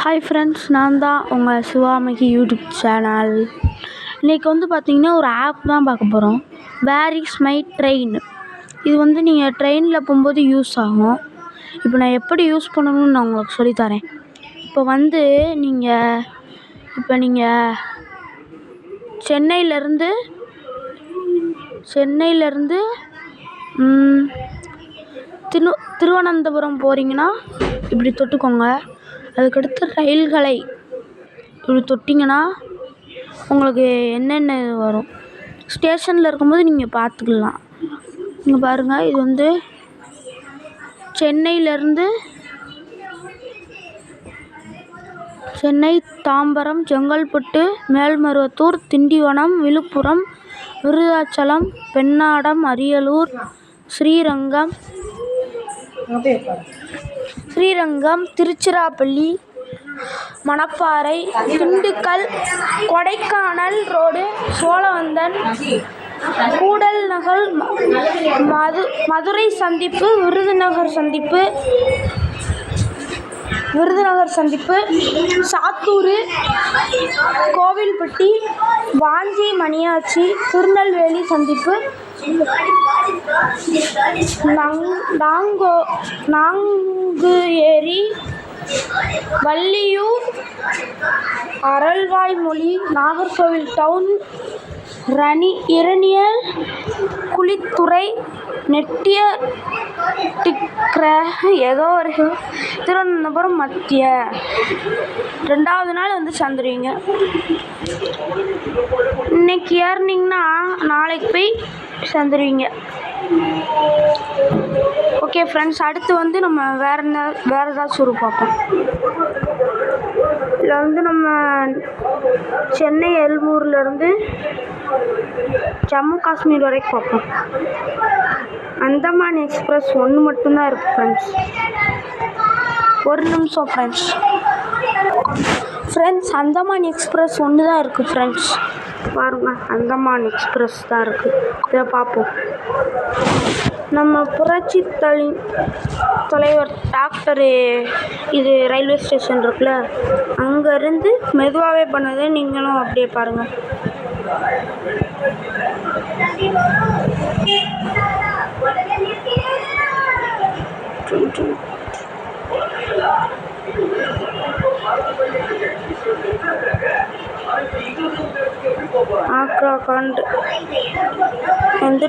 Hi friends, நான் தான் உங்கள் சிவாமகி யூடியூப் சேனல். இன்றைக்கி பார்த்திங்கன்னா ஒரு ஆப் தான் பார்க்க போகிறோம். Where is my train. இது நீங்கள் ட்ரெயினில் போகும்போது யூஸ் ஆகும். இப்போ நான் எப்படி யூஸ் பண்ணணும்னு நான் உங்களுக்கு சொல்லித்தரேன். இப்போ நீங்கள் சென்னையிலேருந்து திருவனந்தபுரம் போகிறீங்கன்னா இப்படி தொட்டுக்கோங்க. அதுக்கடுத்து ரயில்களை இப்படி தொட்டிங்கன்னா உங்களுக்கு என்னென்ன வரும். ஸ்டேஷனில் இருக்கும்போது நீங்கள் பார்த்துக்கலாம். இங்கே பாருங்கள், இது சென்னை, தாம்பரம், செங்கல்பட்டு, மேல்மருவத்தூர், திண்டிவனம், விழுப்புரம், விருதாச்சலம், பெண்ணாடம், அரியலூர், ஸ்ரீரங்கம், திருச்சிராப்பள்ளி, மணப்பாறை, திண்டுக்கல், கொடைக்கானல் ரோடு, சோழவந்தான், கூடல் நகர், மதுரை சந்திப்பு, விருதுநகர் சந்திப்பு, சாத்தூர், கோவில்பட்டி, வாஞ்சி, மணியாச்சி, திருநெல்வேலி சந்திப்பு, நாங்குநேரி, வள்ளியூர், அரல்வாய்மொழி, நாகர்கோவில் டவுன், இரணியல், குளித்துறை, திருவனந்தபுரம் மத்திய. 2வது நாள் சேர்ந்துருவீங்க. இன்னைக்கு ஏறினீங்கன்னா நாளைக்கு போய் சேர்ந்துருவீங்க. ஓகே ஃப்ரெண்ட்ஸ், அடுத்து நம்ம வேறு ஏதாச்சும் ஒரு பார்ப்போம். இதில் நம்ம சென்னை எழும்பூர்லேருந்து ஜம்மு காஷ்மீர் வரைக்கும் பார்ப்போம். அந்தமான் எக்ஸ்பிரஸ் 1 மட்டும்தான் இருக்குது ஃப்ரெண்ட்ஸ். ஒரு நிமிஷம் ஃப்ரெண்ட்ஸ், அந்தமான் எக்ஸ்பிரஸ் 1 தான் இருக்குது ஃப்ரெண்ட்ஸ். பாருங்கள், அந்தமான் எக்ஸ்பிரஸ் தான் இருக்குது. இதை பார்ப்போம். நம்ம புரட்சி தலைவர் டாக்டரு இது ரயில்வே ஸ்டேஷன் இருக்குல்ல, அங்கேருந்து மெதுவாகவே பண்ணதை நீங்களும் அப்படியே பாருங்கள். ஆக்ராகாண்ட்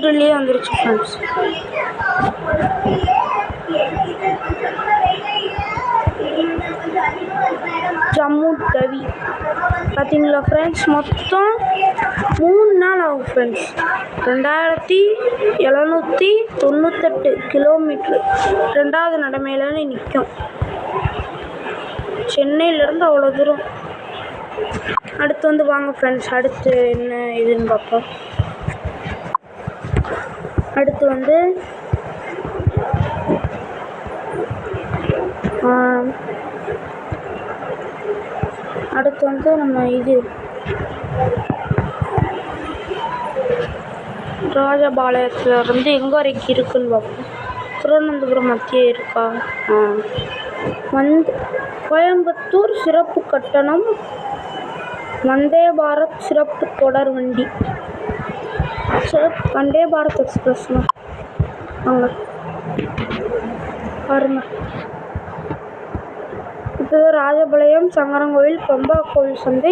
டெல்லியே வந்துருச்சு ஃப்ரெண்ட்ஸ். ஜம்மு தவி பார்த்தீங்களா ஃப்ரெண்ட்ஸ், மொத்தம் 3 நாள் ஆகும் ஃப்ரெண்ட்ஸ். 2798 கிலோமீட்ரு 2வது நடைமேலே நிற்கும். சென்னையிலேருந்து அவ்வளோ தூரம். அடுத்து வாங்க ஃப்ரெண்ட்ஸ், அடுத்து என்ன இதுன்னு பார்ப்போம். அடுத்து நம்ம இது ராஜபாளையத்துலேருந்து எங்கே வரைக்கும் இருக்குன்னு பார்ப்போம். திருவனந்தபுரம் மத்திய இருக்கா? கோயம்புத்தூர் சிறப்பு கட்டணம், வந்தே பாரத் சிறப்பு தொடர் வண்டி, வந்தே பாரத் எக்ஸ்பிரஸ்னா வாங்க பாருங்க. இப்போ ராஜபாளையம், சங்கரன்கோவில், பம்பா கோவில் சந்தை,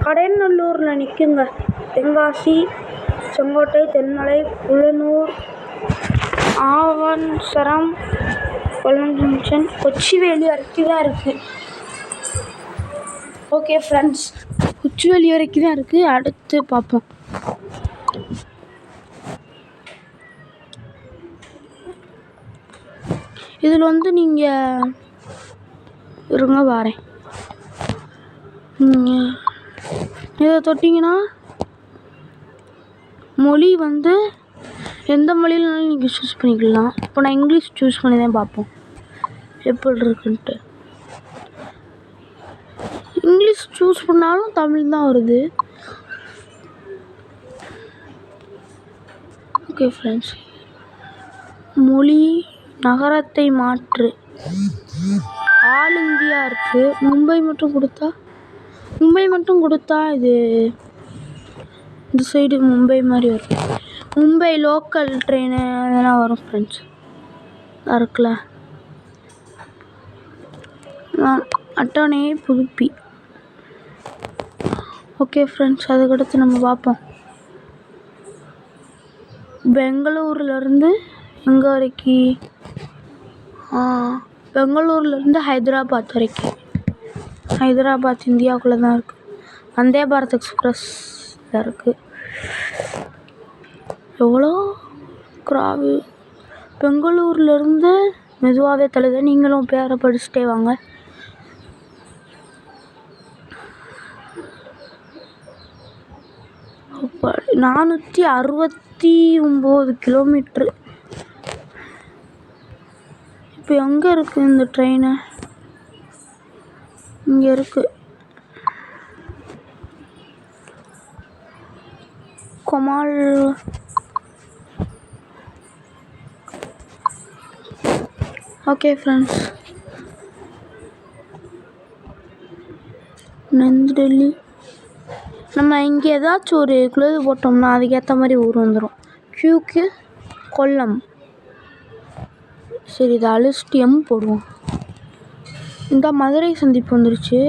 கடையநல்லூரில் நிற்குங்க. தென்காசி, செங்கோட்டை, தென்மலை, புலனூர், ஆவன்சரம், ஜங்ஷன், கொச்சிவேலி வரைக்கும் தான் இருக்குது. ஓகே ஃப்ரெண்ட்ஸ், கொச்சிவேலி வரைக்கும் தான் இருக்குது. அடுத்து பார்ப்போம். இதில் நீங்கள் இருங்க வாரேன். இதை தொட்டிங்கன்னா மொழி எந்த மொழியிலனாலும் நீங்கள் சூஸ் பண்ணிக்கலாம். இப்போ நான் இங்கிலீஷ் சூஸ் பண்ணி தான் பார்ப்போம் எப்படி இருக்குன்ட்டு. இங்கிலீஷ் சூஸ் பண்ணாலும் தமிழ் தான் வருது. ஓகே ஃப்ரெண்ட்ஸ், மொழி நகரத்தை மாற்று, ஆளு இருக்குது. மும்பை மட்டும் கொடுத்தா இது இந்த சைடு மும்பை மாதிரி வரும். மும்பை லோக்கல் ட்ரெயின் அதெல்லாம் வரும் ஃப்ரெண்ட்ஸ். இருக்குல்ல அட்டவணையை புதுப்பி. ஓகே ஃப்ரெண்ட்ஸ், அதுக்கடுத்து நம்ம பார்ப்போம். பெங்களூர்லேருந்து எங்கே வரைக்கும்? பெங்களூர்லேருந்து ஹைதராபாத் வரைக்கும். ஹைதராபாத் இந்தியாவுக்குள்ளே தான் இருக்குது. வந்தே பாரத் எக்ஸ்பிரஸ் இருக்குது. எவ்வளோ கிராவு. பெங்களூர்லேருந்து மெதுவாகவே தள்ளுது. நீங்களும் பேரை படிச்சுட்டே வாங்க. இப்போ 469 கிலோமீட்ரு. இப்போ எங்கே இருக்குது இந்த ட்ரெயினு? இங்கே இருக்குது. கொமால். Okay friends, Nandu Delhi. நம்ம இங்கே ஏதாச்சும் ஒரு குழுது போட்டோம்னா அதுக்கேற்ற மாதிரி ஊர் வந்துடும். கியூக்கு கொல்லம். சரி, இதை அழிச்சிட்டு எம் போடுவோம். இந்த மதுரை சந்திப்பு வந்துருச்சு.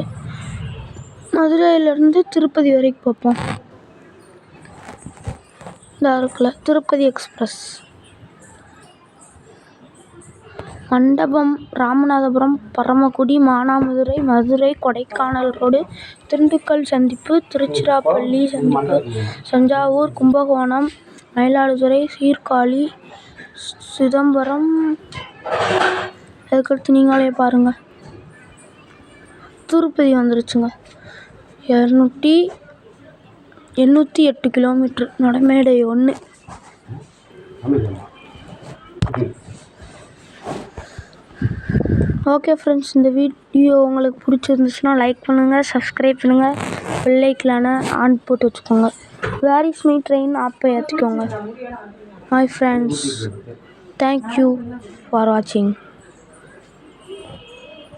மதுரையிலேருந்து திருப்பதி வரைக்கும் பார்ப்போம். இந்த இருக்குல்ல திருப்பதி எக்ஸ்பிரஸ். மண்டபம், ராமநாதபுரம், பரமக்குடி, மானாமதுரை, மதுரை, கொடைக்கானல் ரோடு, திண்டுக்கல் சந்திப்பு, திருச்சிராப்பள்ளி சந்திப்பு, தஞ்சாவூர், கும்பகோணம், மயிலாடுதுறை, சீர்காழி, சிதம்பரம். அதுக்கடுத்து நீங்களே பாருங்கள். திருப்பதி வந்துருச்சுங்க. 808 கிலோமீட்ரு. நடைமேடை 1. ஓகே ஃப்ரெண்ட்ஸ், இந்த வீடியோ உங்களுக்கு பிடிச்சிருந்துச்சுன்னா லைக் பண்ணுங்கள், சப்ஸ்கிரைப் பண்ணுங்கள், பெல் ஐக்கானை ஆன் போட்டு வச்சுக்கோங்க. வேர் இஸ் மை ட்ரெயின் ஆப்பை ஏற்றிக்கோங்க. மை ஃப்ரெண்ட்ஸ், தேங்க்யூ ஃபார் வாட்சிங்.